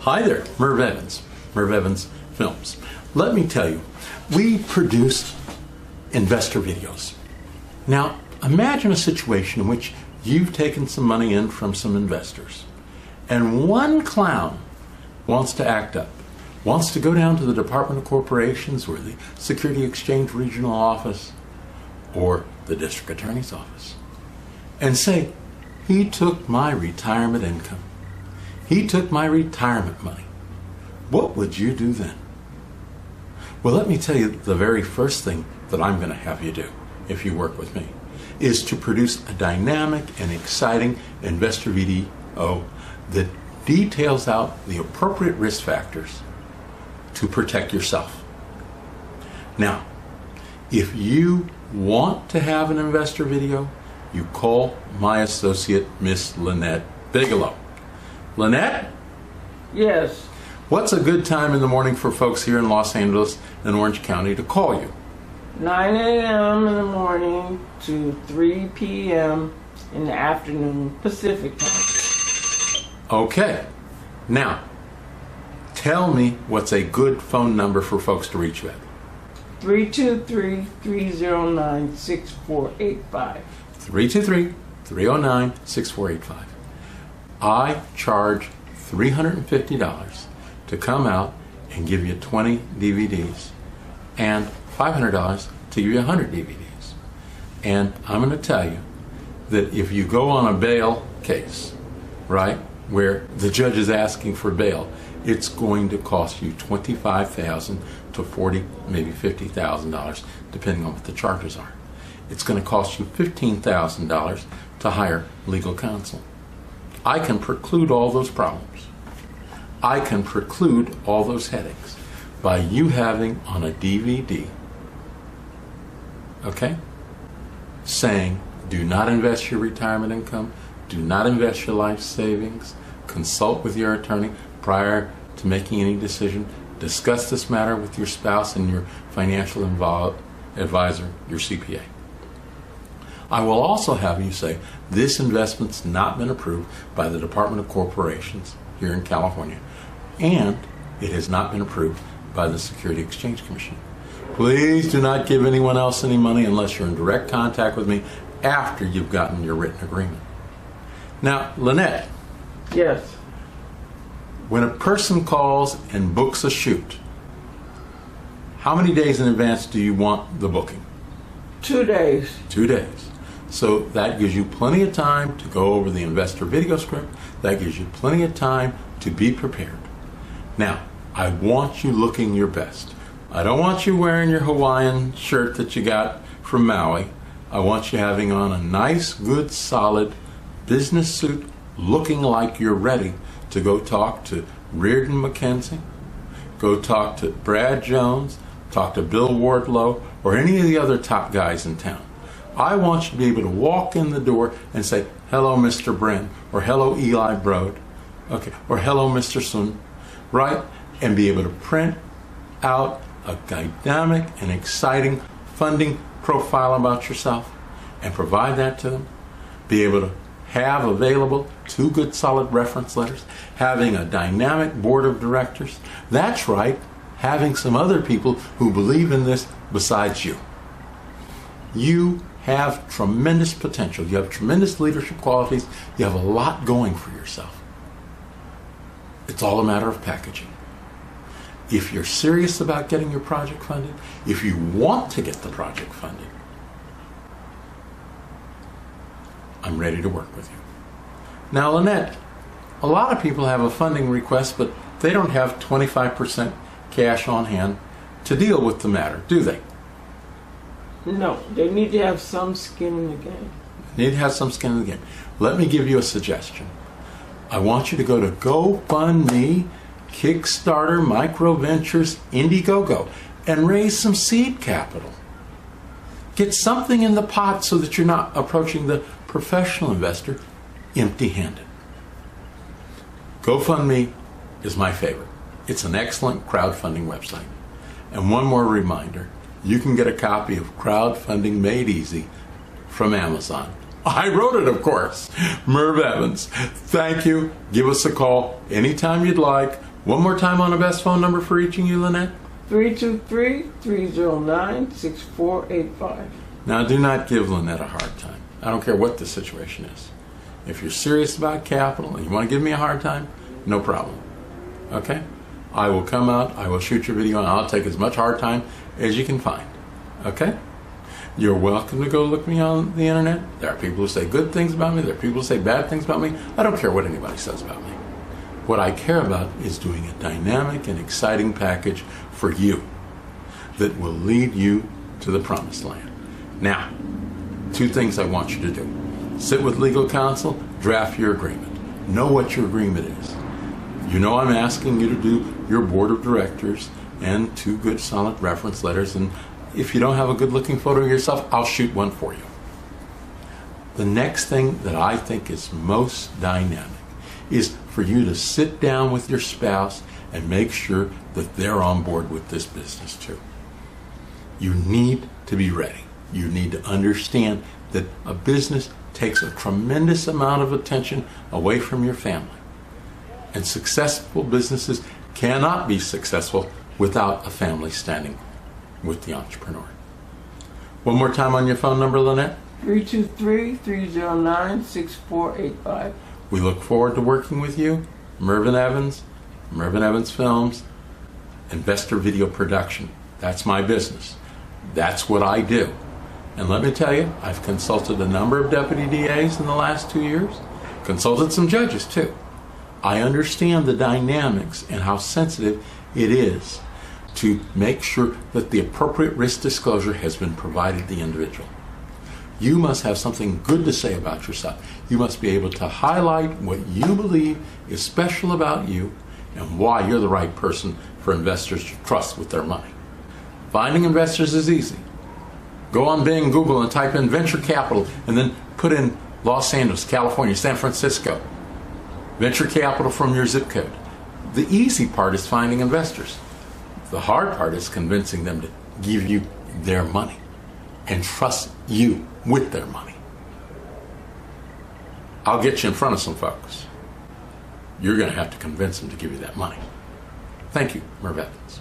Hi there, Merv Evans, Merv Evans Films. Let me tell you, we produce investor videos. Now, imagine a situation in which you've taken some money in from some investors, and one clown wants to act up, wants to go down to the Department of Corporations or the Security Exchange Regional Office or the District Attorney's Office and say, he took my retirement income. He took my retirement money. What would you do then? Well, let me tell you, the very first thing that I'm going to have you do, if you work with me, is to produce a dynamic and exciting investor video that details out the appropriate risk factors to protect yourself. Now, if you want to have an investor video, you call my associate, Miss Lynette Bigelow. Lynette? Yes. What's a good time in the morning for folks here in Los Angeles and Orange County to call you? 9 a.m. in the morning to 3 p.m. in the afternoon Pacific time. Okay. Now, tell me what's a good phone number for folks to reach you at. 323-309-6485. 323-309-6485. I charge $350 to come out and give you 20 DVDs and $500 to give you 100 DVDs. And I'm going to tell you that if you go on a bail case, right, where the judge is asking for bail, it's going to cost you $25,000 to $40,000, maybe $50,000, depending on what the charges are. It's going to cost you $15,000 to hire legal counsel. I can preclude all those problems. I can preclude all those headaches by you having on a DVD, okay, saying, do not invest your retirement income, do not invest your life savings, consult with your attorney prior to making any decision, discuss this matter with your spouse and your financial advisor, your CPA. I will also have you say, this investment's not been approved by the Department of Corporations here in California, and it has not been approved by the Security Exchange Commission. Please do not give anyone else any money unless you're in direct contact with me after you've gotten your written agreement. Now, Lynette. Yes. When a person calls and books a shoot, how many days in advance do you want the booking? 2 days. 2 days. So that gives you plenty of time to go over the investor video script. That gives you plenty of time to be prepared. Now, I want you looking your best. I don't want you wearing your Hawaiian shirt that you got from Maui. I want you having on a nice, good, solid business suit, looking like you're ready to go talk to Reardon McKenzie, go talk to Brad Jones, talk to Bill Wardlow, or any of the other top guys in town. I want you to be able to walk in the door and say, hello, Mr. Bren, or hello, Eli Broad, okay, or hello, Mr. Sun, right? And be able to print out a dynamic and exciting funding profile about yourself and provide that to them. Be able to have available 2 good solid reference letters, having a dynamic board of directors. That's right, having some other people who believe in this besides you. You have tremendous potential. You have tremendous leadership qualities. You have a lot going for yourself. It's all a matter of packaging. If you're serious about getting your project funded, if you want to get the project funded, I'm ready to work with you. Now, Lynette, a lot of people have a funding request, but they don't have 25% cash on hand to deal with the matter, do they? No, they need to have some skin in the game. Need to have some skin in the game. Let me give you a suggestion. I want you to go to GoFundMe, Kickstarter, MicroVentures, Indiegogo, and raise some seed capital. Get something in the pot so that you're not approaching the professional investor empty-handed. GoFundMe is my favorite. It's an excellent crowdfunding website. And one more reminder, you can get a copy of Crowdfunding Made Easy from Amazon. I wrote it, of course. Merv Evans. Thank you. Give us a call anytime you'd like. One more time on the best phone number for reaching you, Lynette. 323-309-6485. Now, do not give Lynette a hard time. I don't care what the situation is. If you're serious about capital and you want to give me a hard time, no problem. Okay? I will come out, I will shoot your video, and I'll take as much hard time as you can find. Okay? You're welcome to go look me on the internet. There are people who say good things about me. There are people who say bad things about me. I don't care what anybody says about me. What I care about is doing a dynamic and exciting package for you that will lead you to the promised land. Now, 2 things I want you to do. Sit with legal counsel, draft your agreement. Know what your agreement is. You know I'm asking you to do your board of directors and 2 good solid reference letters, and if you don't have a good looking photo of yourself, I'll shoot one for you. The next thing that I think is most dynamic is for you to sit down with your spouse and make sure that they're on board with this business too. You need to be ready. You need to understand that a business takes a tremendous amount of attention away from your family. And successful businesses cannot be successful without a family standing with the entrepreneur. One more time on your phone number, Lynette. 323-309-6485. We look forward to working with you. Mervin Evans, Mervin Evans Films, Investor Video Production. That's my business. That's what I do. And let me tell you, I've consulted a number of deputy DAs in the last 2 years, consulted some judges too. I understand the dynamics and how sensitive it is to make sure that the appropriate risk disclosure has been provided to the individual. You must have something good to say about yourself. You must be able to highlight what you believe is special about you and why you're the right person for investors to trust with their money. Finding investors is easy. Go on Bing, Google, and type in venture capital, and then put in Los Angeles, California, San Francisco. Venture capital from your zip code. The easy part is finding investors. The hard part is convincing them to give you their money and trust you with their money. I'll get you in front of some folks. You're going to have to convince them to give you that money. Thank you, Mervin Evans.